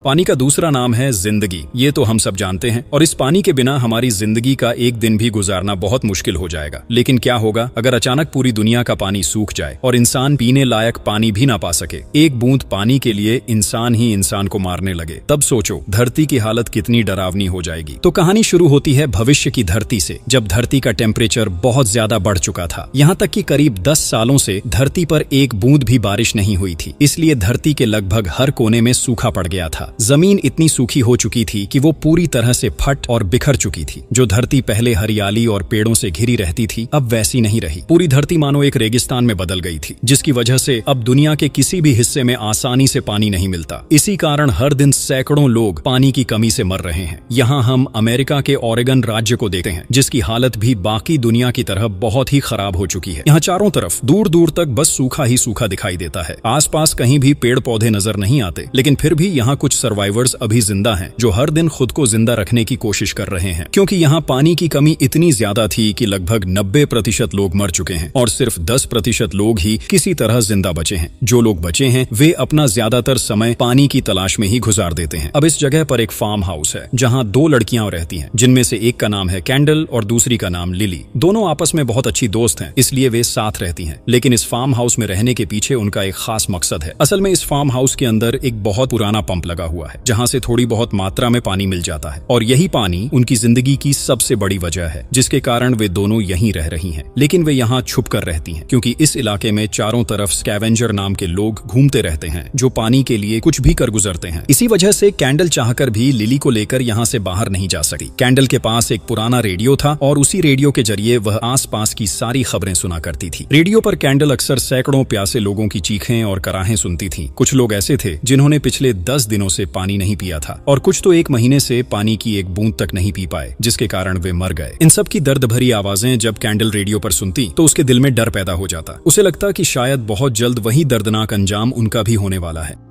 पानी का दूसरा नाम है जिंदगी। ये तो हम सब जानते हैं और इस पानी के बिना हमारी जिंदगी का एक दिन भी गुजारना बहुत मुश्किल हो जाएगा। लेकिन क्या होगा अगर अचानक पूरी दुनिया का पानी सूख जाए और इंसान पीने लायक पानी भी ना पा सके। एक बूंद पानी के लिए इंसान ही इंसान को मारने लगे, तब सोचो धरती की हालत कितनी डरावनी हो जाएगी। तो कहानी शुरू होती है भविष्य की धरती से, जब धरती का टेम्परेचर बहुत ज्यादा बढ़ चुका था। यहाँ तक कि करीब 10 सालों से धरती पर एक बूंद भी बारिश नहीं हुई थी। इसलिए धरती के लगभग हर कोने में सूखा पड़ गया था। जमीन इतनी सूखी हो चुकी थी कि वो पूरी तरह से फट और बिखर चुकी थी। जो धरती पहले हरियाली और पेड़ों से घिरी रहती थी, अब वैसी नहीं रही। पूरी धरती मानो एक रेगिस्तान में बदल गई थी, जिसकी वजह से अब दुनिया के किसी भी हिस्से में आसानी से पानी नहीं मिलता। इसी कारण हर दिन सैकड़ों लोग पानी की कमी से मर रहे हैं। यहाँ हम अमेरिका के ओरेगन राज्य को देखते हैं, जिसकी हालत भी बाकी दुनिया की तरह बहुत ही खराब हो चुकी है। यहाँ चारों तरफ दूर दूर तक बस सूखा ही सूखा दिखाई देता है। आसपास कहीं भी पेड़ पौधे नजर नहीं आते। लेकिन फिर भी यहाँ कुछ सर्वाइवर्स अभी जिंदा हैं, जो हर दिन खुद को जिंदा रखने की कोशिश कर रहे हैं। क्योंकि यहाँ पानी की कमी इतनी ज्यादा थी कि लगभग 90% लोग मर चुके हैं और सिर्फ 10% लोग ही किसी तरह जिंदा बचे हैं। जो लोग बचे हैं वे अपना ज्यादातर समय पानी की तलाश में ही गुजार देते हैं। अब इस जगह पर एक फार्म हाउस है, जहाँ 2 लड़कियां रहती हैं, जिनमें से एक का नाम है कैंडल और दूसरी का नाम लिली। दोनों आपस में बहुत अच्छी दोस्त हैं, इसलिए वे साथ रहती हैं। लेकिन इस फार्म हाउस में रहने के पीछे उनका एक खास मकसद है। असल में इस फार्म हाउस के अंदर एक बहुत पुराना पंप लगा हुआ है, जहाँ से थोड़ी बहुत मात्रा में पानी मिल जाता है। और यही पानी उनकी जिंदगी की सबसे बड़ी वजह है, जिसके कारण वे दोनों यहीं रह रही हैं। लेकिन वे यहाँ छुप कर रहती हैं, क्योंकि इस इलाके में चारों तरफ स्कैवेंजर नाम के लोग घूमते रहते हैं, जो पानी के लिए कुछ भी कर गुजरते हैं। इसी वजह से कैंडल चाहकर भी लिली को लेकर यहाँ से बाहर नहीं जा सकती। कैंडल के पास एक पुराना रेडियो था और उसी रेडियो के जरिए वह आसपास की सारी खबरें सुना करती थी। रेडियो पर कैंडल अक्सर सैकड़ों प्यासे लोगों की चीखें और कराहें सुनती थी। कुछ लोग ऐसे थे जिन्होंने पिछले 10 दिनों से पानी नहीं पिया था, और कुछ तो 1 महीने से पानी की एक बूंद तक नहीं पी पाए, जिसके कारण वे मर गए। इन सब की दर्द भरी आवाजें जब कैंडल रेडियो पर सुनती तो उसके दिल में डर पैदा हो जाता। उसे लगता कि शायद बहुत जल्द वही दर्दनाक अंजाम उनका भी होने वाला है।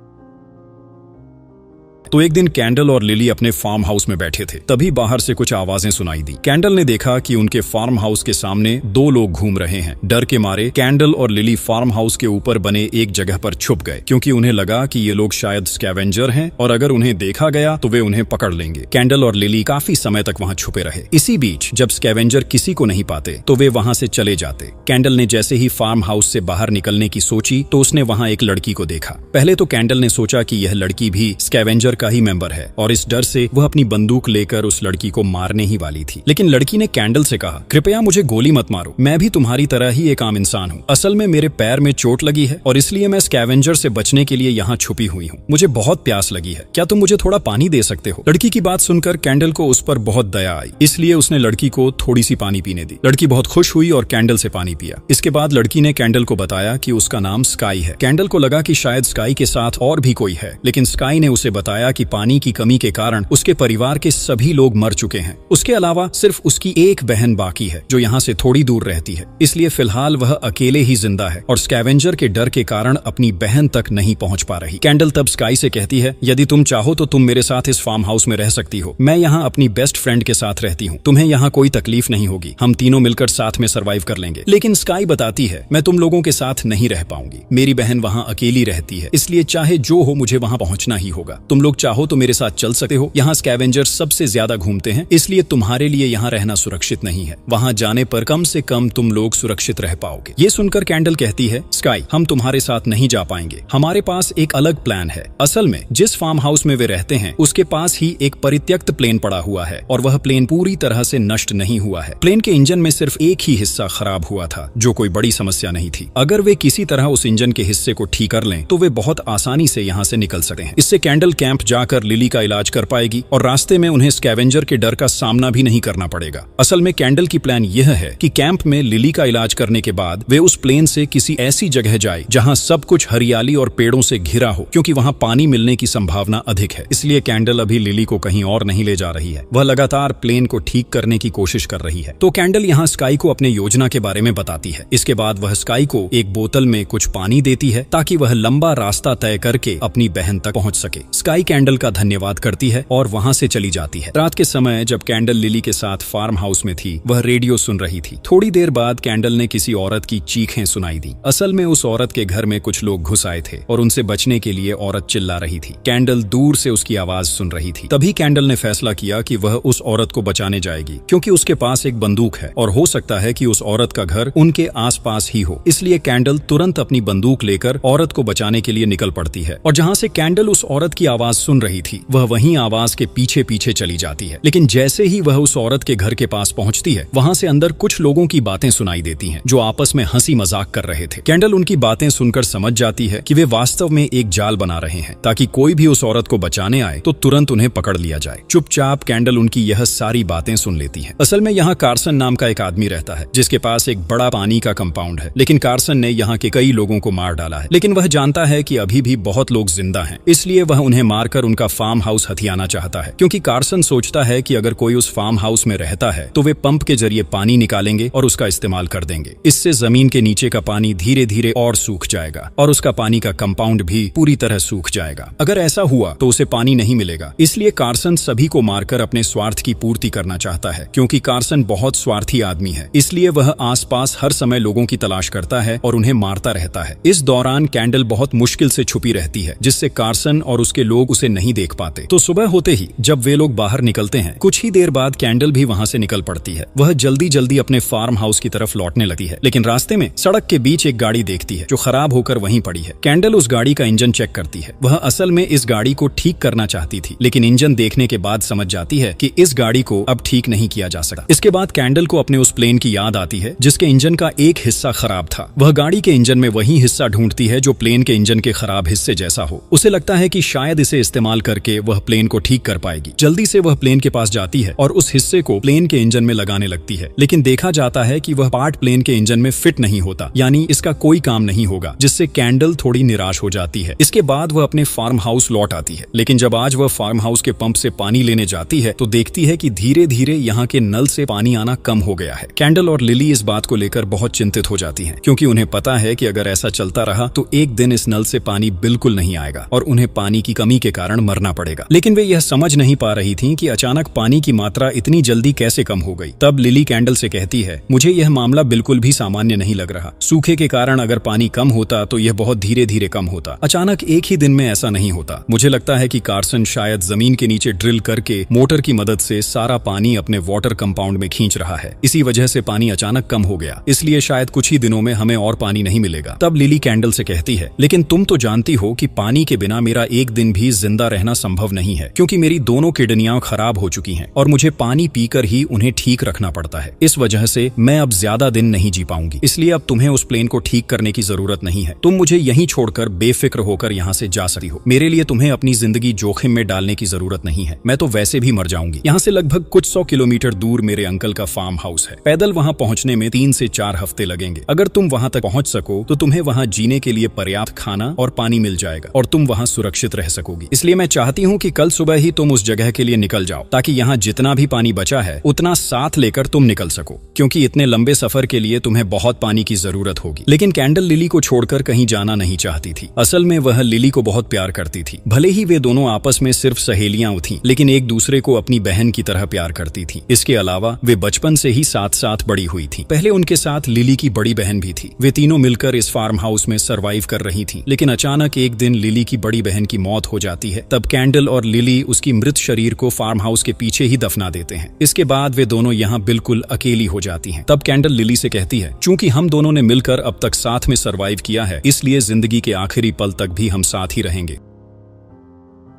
तो एक दिन कैंडल और लिली अपने फार्म हाउस में बैठे थे, तभी बाहर से कुछ आवाजें सुनाई दी। कैंडल ने देखा कि उनके फार्म हाउस के सामने 2 लोग घूम रहे हैं। डर के मारे कैंडल और लिली फार्म हाउस के ऊपर बने एक जगह पर छुप गए, क्योंकि उन्हें लगा कि ये लोग शायद स्कैवेंजर हैं और अगर उन्हें देखा गया तो वे उन्हें पकड़ लेंगे। कैंडल और लिली काफी समय तक वहां छुपे रहे। इसी बीच जब स्कैवेंजर किसी को नहीं पाते तो वे वहां से चले जाते। कैंडल ने जैसे ही फार्म हाउस से बाहर निकलने की सोची तो उसने वहां एक लड़की को देखा। पहले तो कैंडल ने सोचा कि यह लड़की भी स्कैवेंजर का ही मेंबर है, और इस डर से वह अपनी बंदूक लेकर उस लड़की को मारने ही वाली थी। लेकिन लड़की ने कैंडल से कहा, कृपया मुझे गोली मत मारो, मैं भी तुम्हारी तरह ही एक आम इंसान हूँ। असल में मेरे पैर में चोट लगी है और इसलिए मैं स्कैवेंजर से बचने के लिए यहाँ छुपी हुई हूँ। मुझे बहुत प्यास लगी है, क्या तुम मुझे थोड़ा पानी दे सकते हो? लड़की की बात सुनकर कैंडल को उस पर बहुत दया आई, इसलिए उसने लड़की को थोड़ी सी पानी पीने दी। लड़की बहुत खुश हुई और कैंडल से पानी पिया। इसके बाद लड़की ने कैंडल को बताया कि उसका नाम स्काई है। कैंडल को लगा कि शायद स्काई के साथ और भी कोई है, लेकिन स्काई ने उसे बताया कि पानी की कमी के कारण उसके परिवार के सभी लोग मर चुके हैं। उसके अलावा सिर्फ उसकी एक बहन बाकी है, जो यहाँ से थोड़ी दूर रहती है। इसलिए फिलहाल वह अकेले ही जिंदा है और स्कैवेंजर के डर के कारण अपनी बहन तक नहीं पहुंच पा रही। कैंडल तब स्काई से कहती है, यदि तुम चाहो तो तुम मेरे साथ इस फार्म हाउस में रह सकती हो। मैं यहाँ अपनी बेस्ट फ्रेंड के साथ रहती हूँ, तुम्हें यहाँ कोई तकलीफ नहीं होगी, हम तीनों मिलकर साथ में सर्वाइव कर लेंगे। लेकिन स्काई बताती है, मैं तुम लोगों के साथ नहीं रह पाऊंगी। मेरी बहन वहाँ अकेली रहती है, इसलिए चाहे जो हो मुझे वहाँ पहुंचना ही होगा। तुम लोग चाहो तो मेरे साथ चल सकते हो। यहाँ स्कैवेंजर सबसे ज्यादा घूमते हैं, इसलिए तुम्हारे लिए यहाँ रहना सुरक्षित नहीं है। वहाँ जाने पर कम से कम तुम लोग सुरक्षित रह पाओगे। ये सुनकर कैंडल कहती है, स्काई, हम तुम्हारे साथ नहीं जा पाएंगे, हमारे पास एक अलग प्लान है। असल में जिस फार्म हाउस में वे रहते हैं उसके पास ही एक परित्यक्त प्लेन पड़ा हुआ है, और वह प्लेन पूरी तरह से नष्ट नहीं हुआ है। प्लेन के इंजन में सिर्फ एक ही हिस्सा खराब हुआ था, जो कोई बड़ी समस्या नहीं थी। अगर वे किसी तरह उस इंजन के हिस्से को ठीक कर लें तो वे बहुत आसानी से यहाँ से निकल सकते हैं। इससे कैंडल कैंप जाकर लिली का इलाज कर पाएगी और रास्ते में उन्हें स्कैवेंजर के डर का सामना भी नहीं करना पड़ेगा। असल में कैंडल की प्लान यह है कि कैंप में लिली का इलाज करने के बाद वे उस प्लेन से किसी ऐसी जगह जाए जहां सब कुछ हरियाली और पेड़ों से घिरा हो, क्योंकि वहां पानी मिलने की संभावना अधिक है। इसलिए कैंडल अभी लिली को कहीं और नहीं ले जा रही है, वह लगातार प्लेन को ठीक करने की कोशिश कर रही है। तो कैंडल यहाँ स्काई को अपने योजना के बारे में बताती है। इसके बाद वह स्काई को एक बोतल में कुछ पानी देती है, ताकि वह लंबा रास्ता तय करके अपनी बहन तक पहुंच सके। स्काई कैंडल का धन्यवाद करती है और वहां से चली जाती है। रात के समय जब कैंडल लिली के साथ फार्म हाउस में थी, वह रेडियो सुन रही थी। थोड़ी देर बाद कैंडल ने किसी औरत की चीखें सुनाई दी। असल में उस औरत के घर में कुछ लोग घुस आए थे और उनसे बचने के लिए औरत चिल्ला रही थी। कैंडल दूर से उसकी आवाज सुन रही थी। तभी कैंडल ने फैसला किया कि वह उस औरत को बचाने जाएगी, क्योंकि उसके पास एक बंदूक है और हो सकता है कि उस औरत का घर उनके आसपास ही हो। इसलिए कैंडल तुरंत अपनी बंदूक लेकर औरत को बचाने के लिए निकल पड़ती है और जहां से कैंडल उस औरत की आवाज सुन रही थी, वह वहीं आवाज के पीछे पीछे चली जाती है। लेकिन जैसे ही वह उस औरत के घर के पास पहुंचती है, वहां से अंदर कुछ लोगों की बातें सुनाई देती हैं, जो आपस में हंसी मजाक कर रहे थे। कैंडल उनकी बातें सुनकर समझ जाती है कि वे वास्तव में एक जाल बना रहे हैं, ताकि कोई भी उस औरत को बचाने आए तो तुरंत उन्हें पकड़ लिया जाए। चुपचाप कैंडल उनकी यह सारी बातें सुन लेती है। असल में यहाँ कार्सन नाम का एक आदमी रहता है, जिसके पास एक बड़ा पानी का कंपाउंड है। लेकिन कार्सन ने यहाँ के कई लोगों को मार डाला है। लेकिन वह जानता है कि अभी भी बहुत लोग जिंदा हैं, इसलिए वह उन्हें मारकर उनका फार्म हाउस हथियाना चाहता है। क्योंकि कार्सन सोचता है कि अगर कोई उस फार्म हाउस में रहता है तो वे पंप के जरिए पानी निकालेंगे और उसका इस्तेमाल कर देंगे। इससे जमीन के नीचे का पानी धीरे धीरे और सूख जाएगा और उसका पानी का कंपाउंड भी पूरी तरह सूख जाएगा। अगर ऐसा हुआ तो उसे पानी नहीं मिलेगा। इसलिए कार्सन सभी को मारकर अपने स्वार्थ की पूर्ति करना चाहता है। क्योंकि कार्सन बहुत स्वार्थी आदमी है, इसलिए वह आसपास हर समय लोगों की तलाश करता है और उन्हें मारता रहता है। इस दौरान कैंडल बहुत मुश्किल से छुपी रहती है, जिससे कार्सन और उसके लोग उसे नहीं देख पाते। तो सुबह होते ही जब वे लोग बाहर निकलते हैं, कुछ ही देर बाद कैंडल भी वहां से निकल पड़ती है। वह जल्दी जल्दी अपने फार्म हाउस की तरफ लौटने लगती है, लेकिन रास्ते में सड़क के बीच एक गाड़ी देखती है जो खराब होकर वहीं पड़ी है। कैंडल उस गाड़ी का इंजन चेक करती है। वह असल में इस गाड़ी को ठीक करना चाहती थी, लेकिन इंजन देखने के बाद समझ जाती है कि इस गाड़ी को अब ठीक नहीं किया जा सकता। इसके बाद कैंडल को अपने उस प्लेन की याद आती है जिसके इंजन का एक हिस्सा खराब था। वह गाड़ी के इंजन में वही हिस्सा ढूंढती है जो प्लेन के इंजन के खराब हिस्से जैसा हो। उसे लगता है कि शायद इसे इस्तेमाल करके वह प्लेन को ठीक कर पाएगी। जल्दी से वह प्लेन के पास जाती है और उस हिस्से को प्लेन के इंजन में लगाने लगती है। लेकिन देखा जाता है कि वह पार्ट प्लेन के इंजन में फिट नहीं होता, यानी इसका कोई काम नहीं होगा, जिससे कैंडल थोड़ी निराश हो जाती है। इसके बाद वह अपने फार्म हाउस लौट आती है। लेकिन जब आज वह फार्म हाउस के पंप से पानी लेने जाती है तो देखती है कि धीरे धीरे यहाँ के नल से पानी आना कम हो गया है। कैंडल और लिली इस बात को लेकर बहुत चिंतित हो जाती हैं, क्योंकि उन्हें पता है कि अगर ऐसा चलता रहा तो एक दिन इस नल से पानी बिल्कुल नहीं आएगा और उन्हें पानी की कमी के कारण मरना पड़ेगा। लेकिन वे यह समझ नहीं पा रही थीं कि अचानक पानी की मात्रा इतनी जल्दी कैसे कम हो गई। तब लिली कैंडल से कहती है, मुझे यह मामला बिल्कुल भी सामान्य नहीं लग रहा। सूखे के कारण अगर पानी कम होता तो यह बहुत धीरे धीरे कम होता, अचानक एक ही दिन में ऐसा नहीं होता। मुझे लगता है कि कार्सन शायद जमीन के नीचे ड्रिल करके मोटर की मदद से सारा पानी अपने वाटर कंपाउंड में खींच रहा है। इसी वजह से पानी अचानक कम हो गया, इसलिए शायद कुछ ही दिनों में हमें और पानी नहीं मिलेगा। तब लिली कैंडल से कहती है, लेकिन तुम तो जानती हो कि पानी के बिना मेरा एक दिन भी जिंदा रहना संभव नहीं है, क्योंकि मेरी दोनों किडनियां खराब हो चुकी हैं और मुझे पानी पीकर ही उन्हें ठीक रखना पड़ता है। इस वजह से मैं अब ज्यादा दिन नहीं जी पाऊंगी, इसलिए अब तुम्हें उस प्लेन को ठीक करने की जरूरत नहीं है। तुम मुझे यहीं छोड़कर बेफिक्र होकर यहाँ से जा सकती हो। मेरे लिए तुम्हें अपनी जिंदगी जोखिम में डालने की जरूरत नहीं है। मैं तो वैसे भी मर जाऊंगी। यहाँ से लगभग कुछ 100 किलोमीटर दूर मेरे अंकल का फार्म हाउस है। पैदल वहाँ पहुँचने में 3 से 4 हफ्ते लगेंगे। अगर तुम वहाँ तक पहुँच सको तो तुम्हें वहाँ जीने के लिए पर्याप्त खाना और पानी मिल जाएगा और तुम वहाँ सुरक्षित रह सकोगी। इसलिए मैं चाहती हूँ कि कल सुबह ही तुम उस जगह के लिए निकल जाओ, ताकि यहाँ जितना भी पानी बचा है उतना साथ लेकर तुम निकल सको, क्योंकि इतने लंबे सफर के लिए तुम्हें बहुत पानी की जरूरत होगी। लेकिन कैंडल लिली को छोड़कर कहीं जाना नहीं चाहती थी। असल में वह लिली को बहुत प्यार करती थी। भले ही वे दोनों आपस में सिर्फ सहेलियां थीं, लेकिन एक दूसरे को अपनी बहन की तरह प्यार करती थी। इसके अलावा वे बचपन से ही साथ साथ बड़ी हुई थी। पहले उनके साथ लिली की बड़ी बहन भी थी। वे तीनों मिलकर इस फार्म हाउस में सरवाइव कर रही थी। लेकिन अचानक एक दिन लिली की बड़ी बहन की मौत हो जाती है। तब कैंडल और लिली उसकी मृत शरीर को फार्म हाउस के पीछे ही दफना देते हैं। इसके बाद वे दोनों यहाँ बिल्कुल अकेली हो जाती हैं। तब कैंडल लिली से कहती है, चूंकि हम दोनों ने मिलकर अब तक साथ में सरवाइव किया है, इसलिए जिंदगी के आखिरी पल तक भी हम साथ ही रहेंगे।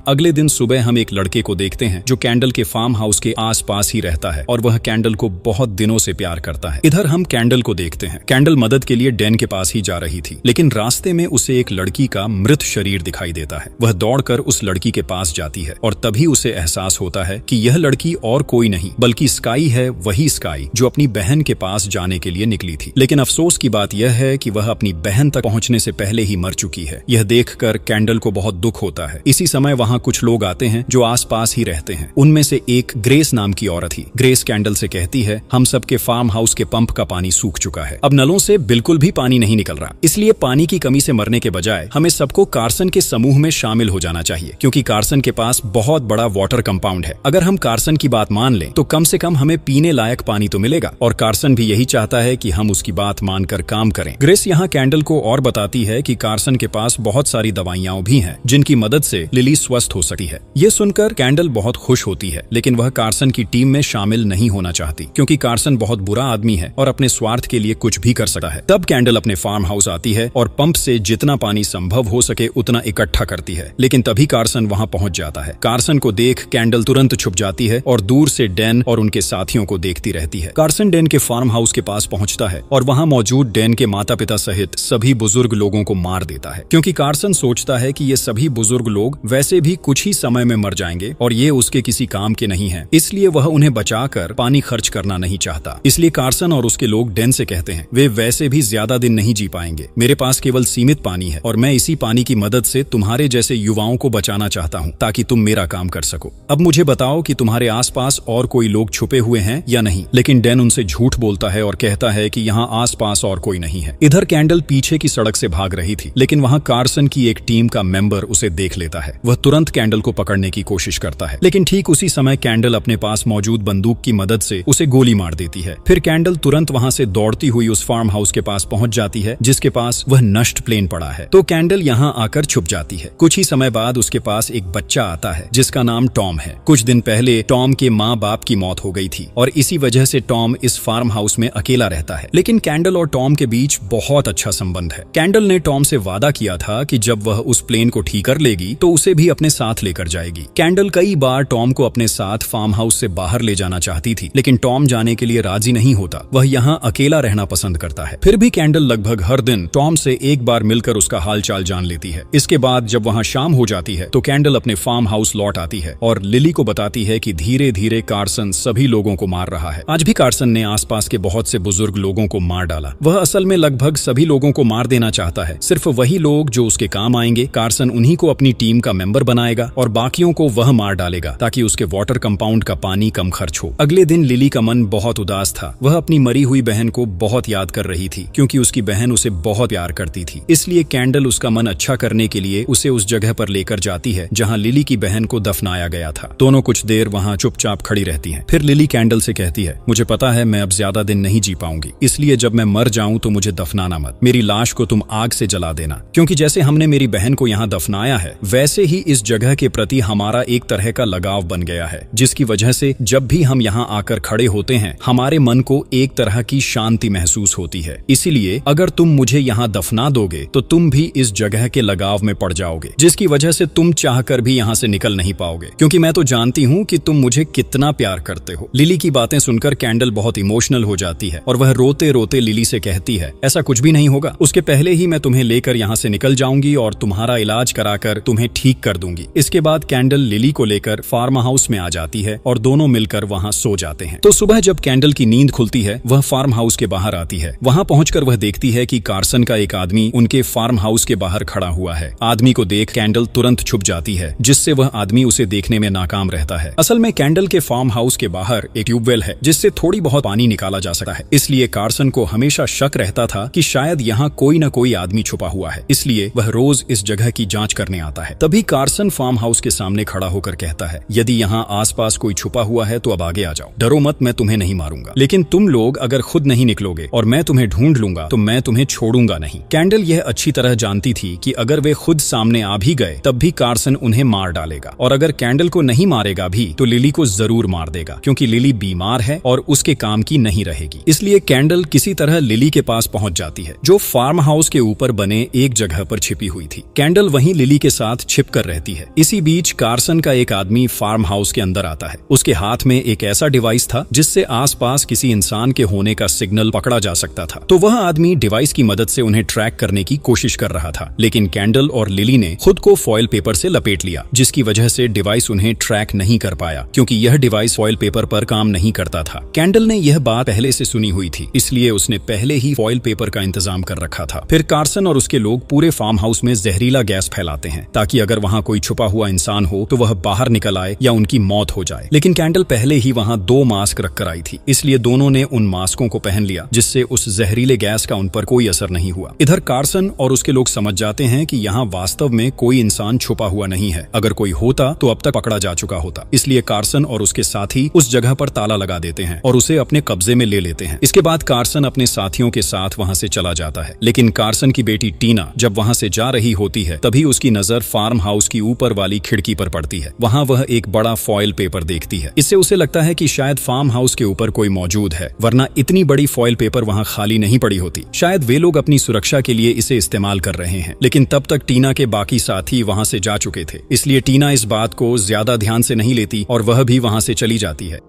अगले दिन सुबह हम एक लड़के को देखते हैं जो कैंडल के फार्म हाउस के आसपास ही रहता है और वह कैंडल को बहुत दिनों से प्यार करता है। इधर हम कैंडल को देखते हैं। कैंडल मदद के लिए डैन के पास ही जा रही थी, लेकिन रास्ते में उसे एक लड़की का मृत शरीर दिखाई देता है। वह दौड़कर उस लड़की के पास जाती है और तभी उसे एहसास होता है कि यह लड़की और कोई नहीं बल्कि स्काई है, वही स्काई जो अपनी बहन के पास जाने के लिए निकली थी। लेकिन अफसोस की बात यह है कि वह अपनी बहन तक पहुंचने से पहले ही मर चुकी है। यह देखकर कैंडल को बहुत दुख होता है। इसी समय वहां वहाँ कुछ लोग आते हैं जो आसपास ही रहते हैं। उनमें से एक ग्रेस नाम की औरत थी। ग्रेस कैंडल से कहती है, हम सबके फार्म हाउस के पंप का पानी सूख चुका है, अब नलों से बिल्कुल भी पानी नहीं निकल रहा, इसलिए पानी की कमी से मरने के बजाय हमें सबको कार्सन के समूह में शामिल हो जाना चाहिए, क्योंकि कार्सन के पास बहुत बड़ा वाटर कंपाउंड है। अगर हम कार्सन की बात मान लें तो कम से कम हमें पीने लायक पानी तो मिलेगा, और कार्सन भी यही चाहता है कि हम उसकी बात मानकर काम करें। ग्रेस यहाँ कैंडल को और बताती है कि कार्सन के पास बहुत सारी दवाइयां भी हैं जिनकी मदद से लिली स्वस्थ हो सकती है। ये सुनकर कैंडल बहुत खुश होती है, लेकिन वह कार्सन की टीम में शामिल नहीं होना चाहती, क्योंकि कार्सन बहुत बुरा आदमी है और अपने स्वार्थ के लिए कुछ भी कर सकता है। तब कैंडल अपने फार्म हाउस आती है और पंप से जितना पानी संभव हो सके उतना इकट्ठा करती है, लेकिन तभी कार्सन वहाँ पहुँच जाता है। कार्सन को देख कैंडल तुरंत छुप जाती है और दूर से डैन और उनके साथियों को देखती रहती है। कार्सन डैन के फार्म हाउस के पास पहुँचता है और वहाँ मौजूद डैन के माता पिता सहित सभी बुजुर्ग लोगों को मार देता है, क्योंकि कार्सन सोचता है कि ये सभी बुजुर्ग लोग वैसे भी कुछ ही समय में मर जाएंगे और ये उसके किसी काम के नहीं हैं, इसलिए वह उन्हें बचाकर पानी खर्च करना नहीं चाहता। इसलिए कार्सन और उसके लोग डैन से कहते हैं, वे वैसे भी ज्यादा दिन नहीं जी पाएंगे, मेरे पास केवल सीमित पानी है और मैं इसी पानी की मदद से तुम्हारे जैसे युवाओं को बचाना चाहता हूँ ताकि तुम मेरा काम कर सको। अब मुझे बताओ कि तुम्हारे आसपास और कोई लोग छुपे हुए हैं या नहीं। लेकिन डैन उनसे झूठ बोलता है और कहता है कि यहाँ आसपास और कोई नहीं है। इधर कैंडल पीछे की सड़क से भाग रही थी, लेकिन वहाँ कार्सन की एक टीम का मेंबर उसे देख लेता है। वह तुरंत कैंडल को पकड़ने की कोशिश करता है, लेकिन ठीक उसी समय कैंडल अपने पास मौजूद बंदूक की मदद से उसे गोली मार देती है। फिर कैंडल तुरंत वहाँ से दौड़ती हुई उस फार्म हाउस के पास पहुंच जाती है जिसके पास वह नष्ट प्लेन पड़ा है। तो कैंडल यहाँ आकर छुप जाती है। कुछ ही समय बाद उसके पास एक बच्चा आता है जिसका नाम टॉम है। कुछ दिन पहले टॉम के माँ बाप की मौत हो गई थी और इसी वजह से टॉम इस फार्म हाउस में अकेला रहता है, लेकिन कैंडल और टॉम के बीच बहुत अच्छा संबंध है। कैंडल ने टॉम से वादा किया था कि जब वह उस प्लेन को ठीक कर लेगी तो उसे भी अपने साथ लेकर जाएगी। कैंडल कई बार टॉम को अपने साथ फार्म हाउस से बाहर ले जाना चाहती थी, लेकिन टॉम जाने के लिए राजी नहीं होता। वह यहाँ अकेला रहना पसंद करता है। फिर भी कैंडल लगभग हर दिन टॉम से एक बार मिलकर उसका हालचाल जान लेती है। इसके बाद जब वहाँ शाम हो जाती है तो कैंडल अपने फार्म हाउस लौट आती है और लिली को बताती है कि धीरे धीरे कार्सन सभी लोगों को मार रहा है। आज भी कार्सन ने आसपास के बहुत से बुजुर्ग लोगों को मार डाला। वह असल में लगभग सभी लोगों को मार देना चाहता है, सिर्फ वही लोग जो उसके काम आएंगे। कार्सन उन्हीं को अपनी टीम का मेंबर बनाएगा और बाकियों को वह मार डालेगा ताकि उसके वाटर कंपाउंड का पानी कम खर्च हो। अगले दिन लिली का मन बहुत उदास था। वह अपनी मरी हुई बहन को बहुत याद कर रही थी, क्योंकि उसकी बहन उसे बहुत प्यार करती थी। इसलिए कैंडल उसका मन अच्छा करने के लिए उसे उस जगह पर लेकर जाती है जहाँ लिली की बहन को दफनाया गया था। दोनों कुछ देर वहाँ चुपचाप खड़ी रहती हैं। फिर लिली कैंडल से कहती है, मुझे पता है मैं अब ज्यादा दिन नहीं जी पाऊंगी, इसलिए जब मैं मर जाऊं तो मुझे दफनाना मत। मेरी लाश को तुम आग से जला देना, क्योंकि जैसे हमने मेरी बहन को यहाँ दफनाया है वैसे ही इस जगह के प्रति हमारा एक तरह का लगाव बन गया है, जिसकी वजह से जब भी हम यहाँ आकर खड़े होते हैं हमारे मन को एक तरह की शांति महसूस होती है। इसीलिए अगर तुम मुझे यहाँ दफना दोगे तो तुम भी इस जगह के लगाव में पड़ जाओगे, जिसकी वजह से तुम चाहकर भी यहाँ से निकल नहीं पाओगे, क्योंकि मैं तो जानती हूँ कि तुम मुझे कितना प्यार करते हो। लिली की बातें सुनकर कैंडल बहुत इमोशनल हो जाती है और वह रोते रोते लिली से कहती है, ऐसा कुछ भी नहीं होगा, उसके पहले ही मैं तुम्हें लेकर यहाँ से निकल जाऊंगी और तुम्हारा इलाज कराकर तुम्हें ठीक कर दूंगी। इसके बाद कैंडल लिली को लेकर फार्म हाउस में आ जाती है और दोनों मिलकर वहाँ सो जाते हैं। तो सुबह जब कैंडल की नींद खुलती है वह फार्म हाउस के बाहर आती है। वहाँ पहुंचकर वह देखती है कि कार्सन का एक आदमी उनके फार्म हाउस के बाहर खड़ा हुआ है। आदमी को देख कैंडल तुरंत छुप जाती है, जिससे वह आदमी उसे देखने में नाकाम रहता है। असल में कैंडल के फार्म हाउस के बाहर एक ट्यूबवेल है जिससे थोड़ी बहुत पानी निकाला जा सकता है, इसलिए कार्सन को हमेशा शक रहता था कि शायद यहाँ कोई न कोई आदमी छुपा हुआ है, इसलिए वह रोज इस जगह की जांच करने आता है। तभी कार्सन फार्म हाउस के सामने खड़ा होकर कहता है, यदि यहाँ आसपास कोई छुपा हुआ है तो अब आगे आ जाओ, डरो मत, मैं तुम्हें नहीं मारूंगा, लेकिन तुम लोग अगर खुद नहीं निकलोगे और मैं तुम्हें ढूंढ लूंगा तो मैं तुम्हें छोड़ूंगा नहीं। कैंडल यह अच्छी तरह जानती थी कि अगर वे खुद सामने आ भी गए तब भी कार्सन उन्हें मार डालेगा, और अगर कैंडल को नहीं मारेगा भी तो लिली को जरूर मार देगा, क्योंकि लिली बीमार है और उसके काम की नहीं रहेगी। इसलिए कैंडल किसी तरह लिली के पास पहुंच जाती है, जो फार्म हाउस के ऊपर बने एक जगह पर छिपी हुई थी। कैंडल वहीं लिली के साथ छिप कर रहती है। इसी बीच कार्सन का एक आदमी फार्म हाउस के अंदर आता है। उसके हाथ में एक ऐसा डिवाइस था जिससे आसपास किसी इंसान के होने का सिग्नल पकड़ा जा सकता था। तो वह आदमी डिवाइस की मदद से उन्हें ट्रैक करने की कोशिश कर रहा था, लेकिन कैंडल और लिली ने खुद को फॉइल पेपर से लपेट लिया, जिसकी वजह से डिवाइस उन्हें ट्रैक नहीं कर पाया, क्योंकि यह डिवाइस फॉइल पेपर पर काम नहीं करता था। कैंडल ने यह बात पहले से सुनी हुई थी, इसलिए उसने पहले ही फॉइल पेपर का इंतजाम कर रखा था। फिर कार्सन और उसके लोग पूरे फार्म हाउस में जहरीला गैस फैलाते हैं ताकि अगर वहाँ कोई कोई छुपा हुआ इंसान हो तो वह बाहर निकल आए या उनकी मौत हो जाए। लेकिन कैंडल पहले ही वहां 2 मास्क रखकर आई थी, इसलिए दोनों ने उन मास्कों को पहन लिया, जिससे उस जहरीले गैस का उन पर कोई असर नहीं हुआ। इधर कार्सन और उसके लोग समझ जाते हैं कि यहाँ वास्तव में कोई इंसान छुपा हुआ नहीं है। अगर कोई होता तो अब तक पकड़ा जा चुका होता। इसलिए कार्सन और उसके साथी उस जगह पर ताला लगा देते हैं और उसे अपने कब्जे में ले लेते हैं। इसके बाद कार्सन अपने साथियों के साथ वहां से चला जाता है। लेकिन कार्सन की बेटी टीना जब वहां से जा रही होती है तभी उसकी नजर फार्म हाउस की ऊपर वाली खिड़की पर पड़ती है। वहां वह एक बड़ा फॉइल पेपर देखती है। इससे उसे लगता है कि शायद फार्म हाउस के ऊपर कोई मौजूद है, वरना इतनी बड़ी फॉइल पेपर वहां खाली नहीं पड़ी होती। शायद वे लोग अपनी सुरक्षा के लिए इसे इस्तेमाल कर रहे हैं। लेकिन तब तक टीना के बाकी साथी वहां से जा चुके थे, इसलिए टीना इस बात को ज्यादा ध्यान से नहीं लेती और वह भी वहां से चली जाती है।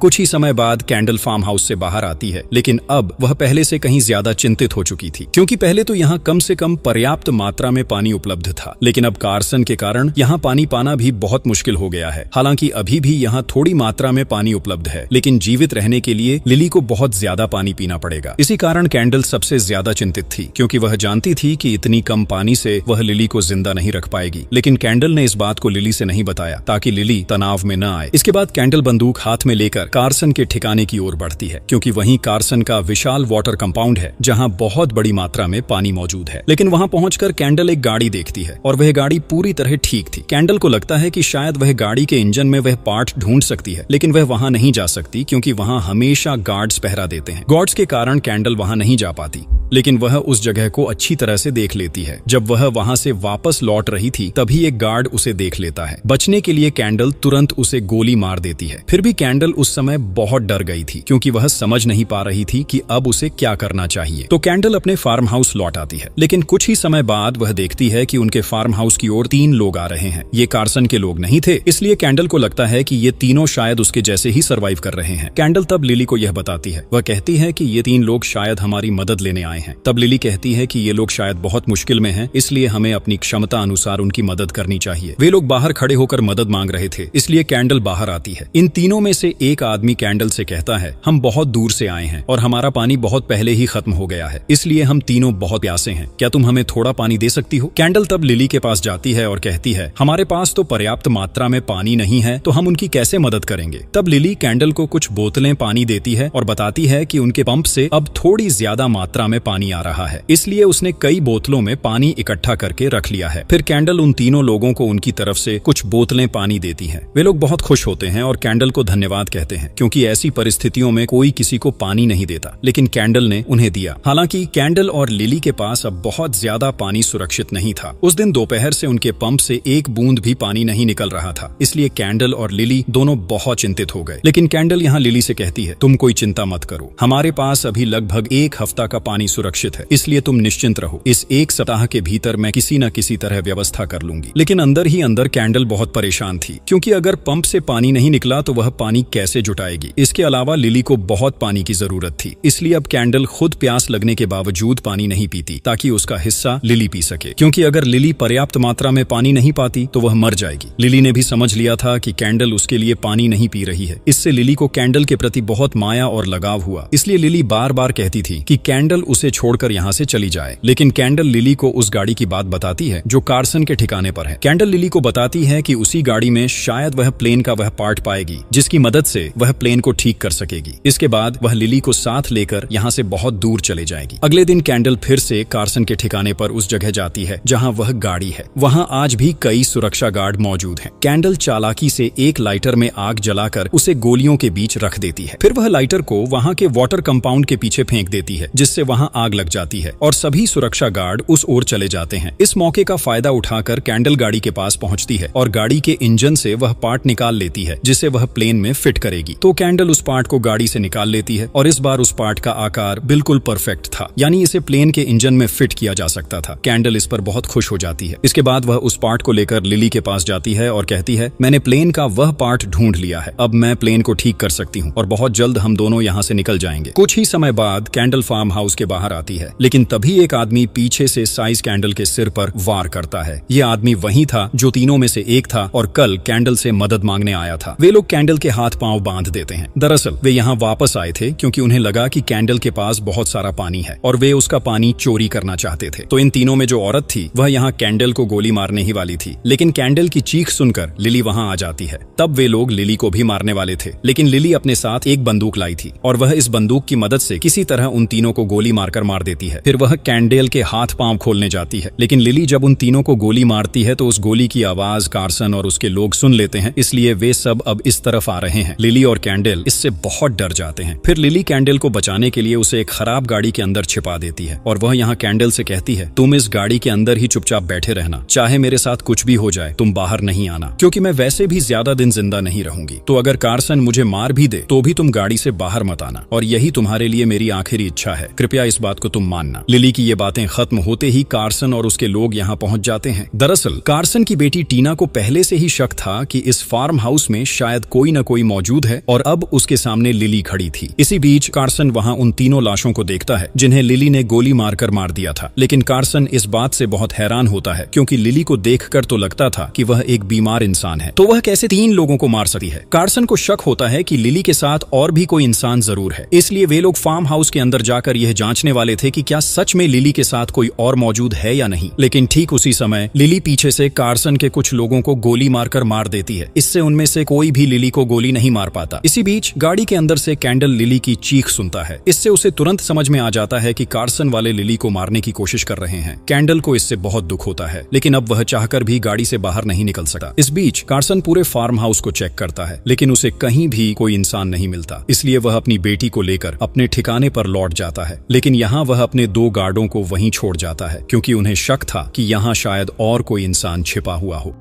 कुछ ही समय बाद कैंडल फार्म हाउस से बाहर आती है, लेकिन अब वह पहले से कहीं ज्यादा चिंतित हो चुकी थी, क्योंकि पहले तो यहाँ कम से कम पर्याप्त मात्रा में पानी उपलब्ध था, लेकिन अब कार्सन के कारण यहाँ पानी पाना भी बहुत मुश्किल हो गया है। हालांकि अभी भी यहाँ थोड़ी मात्रा में पानी उपलब्ध है, लेकिन जीवित रहने के लिए लिली को बहुत ज्यादा पानी पीना पड़ेगा। इसी कारण कैंडल सबसे ज्यादा चिंतित थी, क्योंकि वह जानती थी कि इतनी कम पानी से वह लिली को जिंदा नहीं रख पाएगी। लेकिन कैंडल ने इस बात को लिली से नहीं बताया, ताकि लिली तनाव में न आए। इसके बाद कैंडल बंदूक हाथ में लेकर कार्सन के ठिकाने की ओर बढ़ती है, क्योंकि वहीं कार्सन का विशाल वाटर कंपाउंड है, जहां बहुत बड़ी मात्रा में पानी मौजूद है। लेकिन वहां पहुंचकर कैंडल एक गाड़ी देखती है और वह गाड़ी पूरी तरह ठीक थी। कैंडल को लगता है कि शायद वह गाड़ी के इंजन में वह पार्ट ढूंढ सकती है, लेकिन वह वहां नहीं जा सकती, क्योंकि वहां हमेशा गार्ड्स पहरा देते हैं। गार्ड्स के कारण कैंडल वहां नहीं जा पाती, लेकिन वह उस जगह को अच्छी तरह से देख लेती है। जब वह वहां से वापस लौट रही थी तभी एक गार्ड उसे देख लेता है। बचने के लिए कैंडल तुरंत उसे गोली मार देती है। फिर भी कैंडल उस समय बहुत डर गई थी, क्योंकि वह समझ नहीं पा रही थी कि अब उसे क्या करना चाहिए। तो कैंडल अपने फार्म हाउस लौट आती है, लेकिन कुछ ही समय बाद वह देखती है कि उनके फार्म हाउस की ओर 3 लोग आ रहे हैं। ये कार्सन के लोग नहीं थे, इसलिए कैंडल को लगता है कि ये तीनों शायद उसके जैसे ही सर्वाइव कर रहे हैं। कैंडल तब लिली को यह बताती है। वह कहती है कि ये 3 लोग शायद हमारी मदद लेने आए हैं। तब लिली कहती है कि ये लोग शायद बहुत मुश्किल में हैं, इसलिए हमें अपनी क्षमता अनुसार उनकी मदद करनी चाहिए। वे लोग बाहर खड़े होकर मदद मांग रहे थे, इसलिए कैंडल बाहर आती है। इन तीनों में से एक आदमी कैंडल से कहता है, हम बहुत दूर से आए हैं और हमारा पानी बहुत पहले ही खत्म हो गया है, इसलिए हम तीनों बहुत प्यासे हैं। क्या तुम हमें थोड़ा पानी दे सकती हो? कैंडल तब लिली के पास जाती है और कहती है, हमारे पास तो पर्याप्त मात्रा में पानी नहीं है, तो हम उनकी कैसे मदद करेंगे? तब लिली कैंडल को कुछ बोतलें पानी देती है और बताती है कि उनके पंप से अब थोड़ी ज्यादा मात्रा में पानी आ रहा है, इसलिए उसने कई बोतलों में पानी इकट्ठा करके रख लिया है। फिर कैंडल उन तीनों लोगों को उनकी तरफ से कुछ बोतलें पानी देती है। वे लोग बहुत खुश होते हैं और कैंडल को धन्यवाद कहते हैं, क्योंकि ऐसी परिस्थितियों में कोई किसी को पानी नहीं देता, लेकिन कैंडल ने उन्हें दिया। हालांकि कैंडल और लिली के पास अब बहुत ज्यादा पानी सुरक्षित नहीं था। उस दिन दोपहर से उनके पंप से एक बूंद भी पानी नहीं निकल रहा था, इसलिए कैंडल और लिली दोनों बहुत चिंतित हो गए। लेकिन कैंडल यहाँ लिली से कहती है, तुम कोई चिंता मत करो, हमारे पास अभी लगभग 1 हफ्ता का पानी सुरक्षित है, इसलिए तुम निश्चिंत रहो। इस 1 सप्ताह के भीतर मैं किसी न किसी तरह व्यवस्था कर लूंगी। लेकिन अंदर ही अंदर कैंडल बहुत परेशान थी, क्योंकि अगर पंप से पानी नहीं निकला तो वह पानी कैसे जुटाएगी। इसके अलावा लिली को बहुत पानी की जरूरत थी, इसलिए अब कैंडल खुद प्यास लगने के बावजूद पानी नहीं पीती, ताकि उसका हिस्सा लिली पी सके, क्योंकि अगर लिली पर्याप्त मात्रा में पानी नहीं पाती तो वह मर जाएगी। लिली ने भी समझ लिया था कि कैंडल उसके लिए पानी नहीं पी रही है। इससे लिली को कैंडल के प्रति बहुत माया और लगाव हुआ, इसलिए लिली बार बार कहती थी कि कैंडल उसे छोड़कर यहाँ से चली जाए। लेकिन कैंडल लिली को उस गाड़ी की बात बताती है जो कार्सन के ठिकाने पर है। कैंडल लिली को बताती है कि उसी गाड़ी में शायद वह प्लेन का वह पार्ट पाएगी, जिसकी मदद से वह प्लेन को ठीक कर सकेगी। इसके बाद वह लिली को साथ लेकर यहाँ से बहुत दूर चले जाएगी। अगले दिन कैंडल फिर से कार्सन के ठिकाने पर उस जगह जाती है जहाँ वह गाड़ी है। वहाँ आज भी कई सुरक्षा गार्ड मौजूद हैं। कैंडल चालाकी से एक लाइटर में आग जलाकर उसे गोलियों के बीच रख देती है। फिर वह लाइटर को वहाँ के वाटर कंपाउंड के पीछे फेंक देती है, जिससे वहाँ आग लग जाती है और सभी सुरक्षा गार्ड उस ओर चले जाते हैं। इस मौके का फायदा उठाकर कैंडल गाड़ी के पास पहुंचती है और गाड़ी के इंजन से वह पार्ट निकाल लेती है, जिसे वह प्लेन में फिट करेगी। तो कैंडल उस पार्ट को गाड़ी से निकाल लेती है और इस बार उस पार्ट का आकार बिल्कुल परफेक्ट था, यानी इसे प्लेन के इंजन में फिट किया जा सकता था। कैंडल इस पर बहुत खुश हो जाती है। इसके बाद वह उस पार्ट को लेकर लिली के पास जाती है और कहती है, मैंने प्लेन का वह पार्ट ढूंढ लिया है, अब मैं प्लेन को ठीक कर सकती हूँ और बहुत जल्द हम दोनों यहाँ से निकल जाएंगे। कुछ ही समय बाद कैंडल फार्म हाउस के बाहर आती है, लेकिन तभी एक आदमी पीछे से साइज कैंडल के सिर पर वार करता है। ये आदमी वही था जो तीनों में से एक था और कल कैंडल से मदद मांगने आया था। वे लोग कैंडल के हाथ पांव बांध देते हैं। दरअसल वे यहाँ वापस आए थे क्योंकि उन्हें लगा कि कैंडल के पास बहुत सारा पानी है और वे उसका पानी चोरी करना चाहते थे। तो इन तीनों में जो औरत थी वह यहाँ कैंडल को गोली मारने ही वाली थी, लेकिन कैंडल की चीख सुनकर लिली वहाँ आ जाती है। तब वे लोग लिली को भी मारने वाले थे, लेकिन लिली अपने साथ एक बंदूक लाई थी और वह इस बंदूक की मदद से किसी तरह उन तीनों को गोली मारकर मार देती है। फिर वह कैंडल के हाथ पांव खोलने जाती है, लेकिन लिली जब उन तीनों को गोली मारती है तो उस गोली की आवाज कार्सन और उसके लोग सुन लेते हैं, इसलिए वे सब अब इस तरफ आ रहे हैं। लिली और कैंडल इससे बहुत डर जाते हैं। फिर लिली कैंडल को बचाने के लिए उसे एक खराब गाड़ी के अंदर छिपा देती है और वह यहाँ कैंडल से कहती है, तुम इस गाड़ी के अंदर ही चुपचाप बैठे रहना, चाहे मेरे साथ कुछ भी हो जाए तुम बाहर नहीं आना, क्योंकि मैं वैसे भी ज्यादा दिन जिंदा नहीं रहूंगी। तो अगर कार्सन मुझे मार भी दे तो भी तुम गाड़ी से बाहर मत आना, और यही तुम्हारे लिए मेरी आखिरी इच्छा है, कृपया इस बात को तुम मानना। लिली की ये बातें खत्म होते ही कार्सन और उसके लोग यहाँ पहुंच जाते हैं। दरअसल कार्सन की बेटी टीना को पहले से ही शक था कि इस फार्म हाउस में शायद कोई न कोई मौजूद है और अब उसके सामने लिली खड़ी थी। इसी बीच कार्सन वहाँ उन तीनों लाशों को देखता है जिन्हें लिली ने गोली मारकर मार दिया था, लेकिन कार्सन इस बात से बहुत हैरान होता है क्योंकि लिली को देखकर तो लगता था कि वह एक बीमार इंसान है, तो वह कैसे 3 लोगों को मार सकती है। कार्सन को शक होता है कि लिली के साथ और भी कोई इंसान जरूर है, इसलिए वे लोग फार्म हाउस के अंदर जाकर यह जांचने वाले थे कि क्या सच में लिली के साथ कोई और मौजूद है या नहीं। लेकिन ठीक उसी समय लिली पीछे से कार्सन के कुछ लोगों को गोली मारकर मार देती है। इससे उनमें से कोई भी लिली को गोली नहीं मार पाता। इसी बीच गाड़ी के अंदर से कैंडल लिली की चीख सुनता है। इससे उसे तुरंत समझ में आ जाता है कि कार्सन वाले लिली को मारने की कोशिश कर रहे हैं। कैंडल को इससे बहुत दुख होता है, लेकिन अब वह चाहकर भी गाड़ी से बाहर नहीं निकल सकता। इस बीच कार्सन पूरे फार्म हाउस को चेक करता है, लेकिन उसे कहीं भी कोई इंसान नहीं मिलता, इसलिए वह अपनी बेटी को लेकर अपने ठिकाने पर लौट जाता है। लेकिन यहाँ वह अपने 2 गार्डों को वहीं छोड़ जाता है क्योंकि उन्हें शक था कि यहाँ शायद और कोई इंसान छिपा हुआ हो।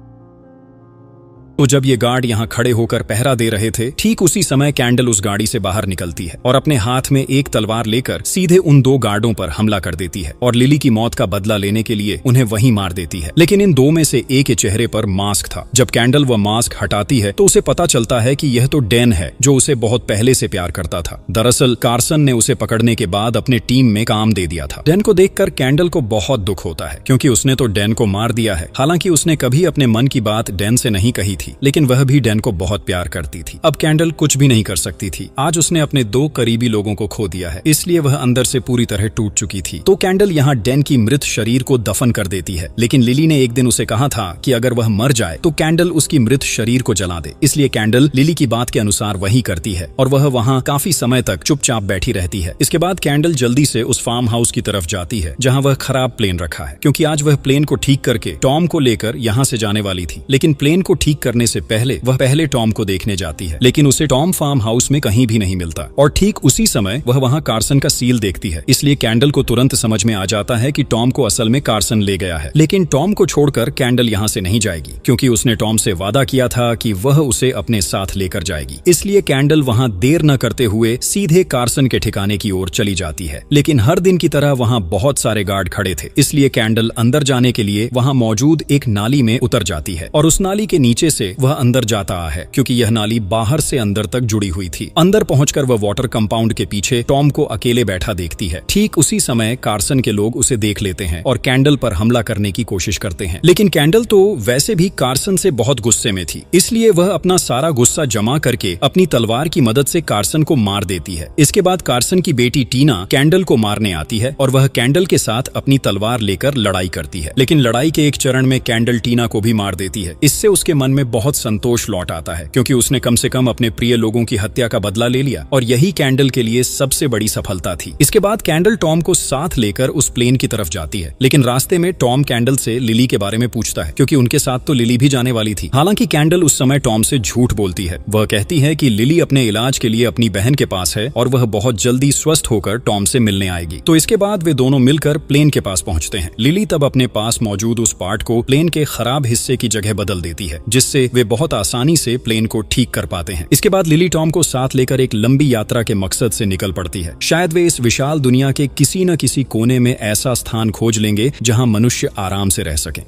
तो जब ये गार्ड यहाँ खड़े होकर पहरा दे रहे थे, ठीक उसी समय कैंडल उस गाड़ी से बाहर निकलती है और अपने हाथ में एक तलवार लेकर सीधे उन 2 गार्डों पर हमला कर देती है और लिली की मौत का बदला लेने के लिए उन्हें वहीं मार देती है। लेकिन इन 2 में से एक के चेहरे पर मास्क था। जब कैंडल वह मास्क हटाती है तो उसे पता चलता है कि यह तो डैन है, जो उसे बहुत पहले से प्यार करता था। दरअसल कार्सन ने उसे पकड़ने के बाद अपने टीम में काम दे दिया था। डैन को देखकर कैंडल को बहुत दुख होता है क्योंकि उसने तो डैन को मार दिया है। हालांकि उसने कभी अपने मन की बात डैन से नहीं कही थी, लेकिन वह भी डैन को बहुत प्यार करती थी। अब कैंडल कुछ भी नहीं कर सकती थी। आज उसने अपने 2 करीबी लोगों को खो दिया है, इसलिए वह अंदर से पूरी तरह टूट चुकी थी। तो कैंडल यहाँ डैन की मृत शरीर को दफन कर देती है, लेकिन लिली ने एक दिन उसे कहा था कि अगर वह मर जाए तो कैंडल उसकी मृत शरीर को जला दे। इसलिए कैंडल लिली की बात के अनुसार वही करती है और वह वहाँ काफी समय तक चुपचाप बैठी रहती है। इसके बाद कैंडल जल्दी से उस फार्म हाउस की तरफ जाती है जहाँ वह खराब प्लेन रखा है, क्योंकि आज वह प्लेन को ठीक करके टॉम को लेकर यहाँ से जाने वाली थी। लेकिन प्लेन को ठीक करने से पहले वह पहले टॉम को देखने जाती है, लेकिन उसे टॉम फार्म हाउस में कहीं भी नहीं मिलता और ठीक उसी समय वह वहाँ कार्सन का सील देखती है। इसलिए कैंडल को तुरंत समझ में आ जाता है कि टॉम को असल में कार्सन ले गया है। लेकिन टॉम को छोड़कर कैंडल यहाँ से नहीं जाएगी, क्योंकि उसने टॉम से वादा किया था कि वह उसे अपने साथ लेकर जाएगी। इसलिए कैंडल वहाँ देर न करते हुए सीधे कार्सन के ठिकाने की ओर चली जाती है। लेकिन हर दिन की तरह वहाँ बहुत सारे गार्ड खड़े थे, इसलिए कैंडल अंदर जाने के लिए वहाँ मौजूद एक नाली में उतर जाती है और उस नाली के नीचे से वह अंदर जाता है, क्योंकि यह नाली बाहर से अंदर तक जुड़ी हुई थी। अंदर पहुंचकर वह वाटर कंपाउंड के पीछे टॉम को अकेले बैठा देखती है। ठीक उसी समय कार्सन के लोग उसे देख लेते हैं और कैंडल पर हमला करने की कोशिश करते हैं। लेकिन कैंडल तो वैसे भी कार्सन से बहुत गुस्से में थी, इसलिए वह अपना सारा गुस्सा जमा करके अपनी तलवार की मदद से कार्सन को मार देती है। इसके बाद कार्सन की बेटी टीना कैंडल को मारने आती है और वह कैंडल के साथ अपनी तलवार लेकर लड़ाई करती है। लेकिन लड़ाई के एक चरण में कैंडल टीना को भी मार देती है। इससे उसके मन में बहुत संतोष लौट आता है, क्योंकि उसने कम से कम अपने प्रिय लोगों की हत्या का बदला ले लिया और यही कैंडल के लिए सबसे बड़ी सफलता थी। इसके बाद कैंडल टॉम को साथ लेकर उस प्लेन की तरफ जाती है, लेकिन रास्ते में टॉम कैंडल से लिली के बारे में पूछता है, क्योंकि उनके साथ तो लिली भी जाने वाली थी। हालांकि कैंडल उस समय टॉम से झूठ बोलती है। वह कहती है कि लिली अपने इलाज के लिए अपनी बहन के पास है और वह बहुत जल्दी स्वस्थ होकर टॉम से मिलने आएगी। तो इसके बाद वे दोनों मिलकर प्लेन के पास पहुंचते हैं। लिली तब अपने पास मौजूद उस पार्ट को प्लेन के खराब हिस्से की जगह बदल देती है, जिससे वे बहुत आसानी से प्लेन को ठीक कर पाते हैं। इसके बाद लिली टॉम को साथ लेकर एक लंबी यात्रा के मकसद से निकल पड़ती है। शायद वे इस विशाल दुनिया के किसी न किसी कोने में ऐसा स्थान खोज लेंगे जहां मनुष्य आराम से रह सकें।